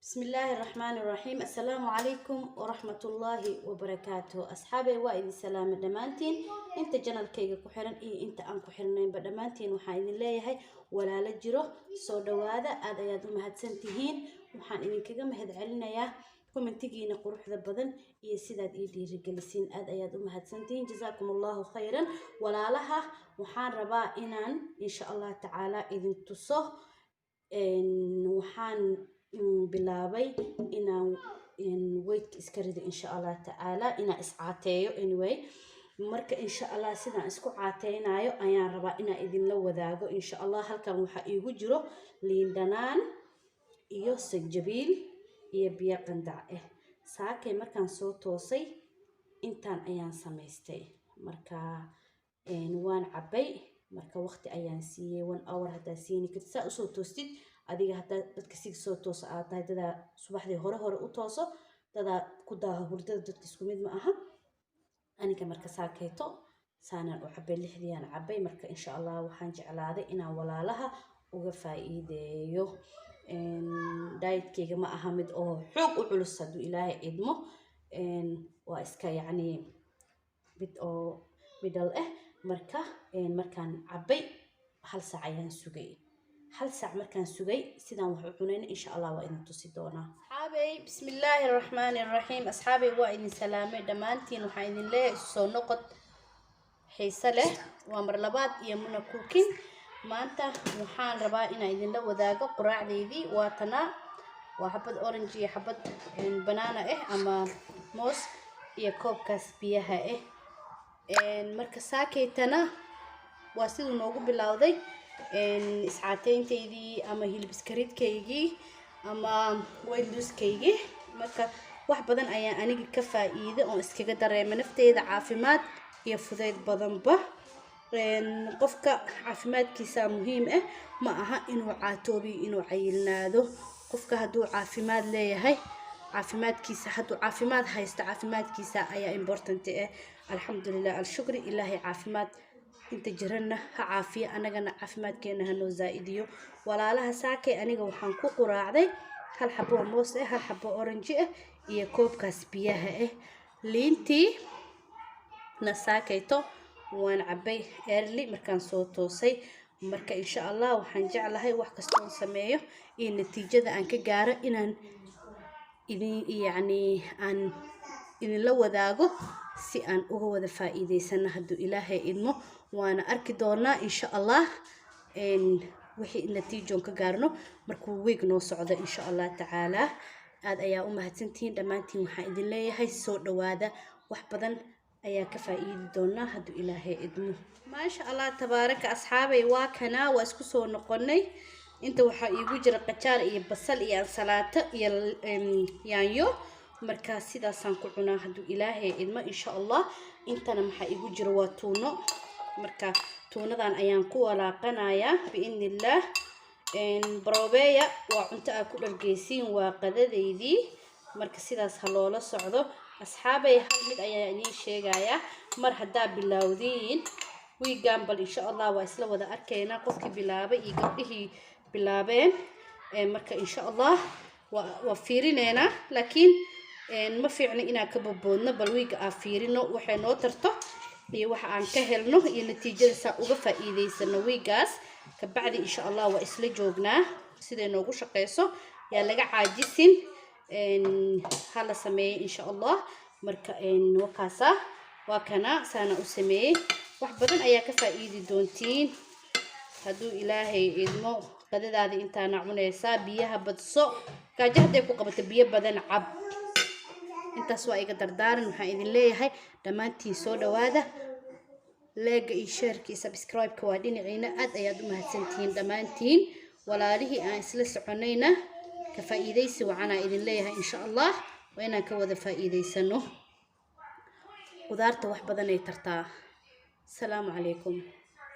بسم الله الرحمن الرحيم. السلام عليكم ورحمة الله وبركاته. أصحابي وائد السلام دمانتين انت جنال كيغا كحرن انت ان كحرنين بدمانتين وحاين الله هاي ولا لجرو سو دوادا اد اياد مهدسنتيين waxaan idinkaga mahad celinayaa commentigiina quruxda badan iyo sidaad ii dhiirigeliseen aad ayaad u mahadsantiin jazaakumullahu khayran walaalaha waxaan rabaa inaan insha Allah taala idin tuso waxaan bilaabay inaan weight iska rido insha Allah taala inaan iscaateeyo anyway marka insha Allah sidaan isku caateenayo ayaan rabaa inaan idin la wadaago insha Allah halkan waxa iigu jiro liin dhanaan iyo sanjabiil iyo biyo qandac saakay markaan soo toosay intaan ayaan samaystay marka waan cabay marka waqti ayaan siiyay 1 hour hada siini kadib u soo toostid adiga hada dadka si soo toos aad tahay dada subaxdii hore u tooso dada ku daaha hurdada dadka isku mid ma aha aniga marka saakayto saanaan u cabay lixdiyaan cabay marka insha Allah waxaan jeclaaday inaan walaalaha uga faa'iideeyo diet kayga ma aha mid oo xoog u culus haduu Ilaahay idmo waa iska yani mid oo middle marka markaan cabay hal saac ayaan sugay hal saac markaan sugay sidaan wax u cunayna insha Allah waa idin tusi doonaa asxaabay bismillaahir rahmaanir rahiim asxaabay waa idin salaamay dhamaantiin waxaan idin leeyahay soo noqod xiiso leh waa mar labaad iyo muna cooking maanta waxaan rabaa inaan idin la wadaago quraacdeydii waatana waa xabad orange iyo xabad banana ama moos iyo koobkaas biyaha marka saakaytana waa sidoo noogu bilowday iscaateynteydii ama hilib iskaridkaygii ama weight loss kaygii marka wax badan ayaan aniga ka faa'iido oo iskaga dareemay nafteyda caafimaad iyo fudayd badanba qofka caafimaadkiisa muhiim ma aha inuu caatoobi inuu cayilnaado qofka haduu caafimaad leeyahay caafimaadkiisa haduu caafimaad haysto caafimaadkiisa ayaa important alxamdulillah alshukri ilaahi caafimaad inta jirana ha caafiya anagana caafimaadkeena hanoo zaaidiyo walaalaha saakay aniga waxaan ku quraacday hal xabo moos hal xabo orange iyo koobkaas biyaha liintii na saakayto waan cabay early markaan soo toosay marka insha Allah waxaan jeclahay wax kasto oo sameeyo in natiijada aan ka gaaro inaan idin la wadaago si aan uga wada faa'iideysano haduu Ilaahay idmo waana arki doonaa insha Allah wixii natiijo ka gaarno markuu week noo socdo insha Allah taala aad ayaa u mahadsantiin dhamaantiin waxaan idin leeyahay soo dhawaada wax badan ayaa ka faa'iidi doonaa haduu Ilaahay idmo ma sha Allah tabaaraka asxaabay waa kana waa isku soo noqonay inta waxa iigu jira qajaar iyo basal iyo ansalaato iyo yaanyo marka sidaasaan ku cunaa haduu Ilaahay idmo insha Allah intana waxa iigu jira waa tuuno marka tuunadan ayaan ku walaaqanayaa biidnillah brobeya waa cunto aad ku dhargeysiin waa qadadeydii marka sidaas ha loola socdo asxaabay hal mid ayaa idin sheegayaa mar hadaa bilowdiin wiigan bal insha Allah waa isla wada arkeena qofkii bilaabay iyo gabdhihii bilaabeen marka insha Allah waa fiirineena laakiin ma fiicna inaan ka boboodno bal wiiga aan fiirino waxay noo tarto iyo waxa aan ka helno iyo natiijada uga faa'iideysano wiigaas ka bacdi insha Allah waa isla joognaa sidee noogu shaqeyso yaa laga caajisin hala sameeyay insha Allah marka wakaasa waa kana saana u sameeyay wax badan ayaa ka faa'iidi doontiin haduu Ilaahay idmo qadadaada intaana cunaysa biyaha badso gaajahday ku qabato biyo badan cab intaas waa iga dardaaran waxaan idin leeyahay dhamaantiin soo dhawaada like iyo share iyo subscribe ka waa dhinaciina aad ayaad u mahadsantiin dhamaantiin walaalihii aan isla soconayna ka faa'iideysi waxaan idin leeyahay insha Allah waa inaan ka wada faa'iideysano qudaarta wax badan ay tartaa السلام عليكم.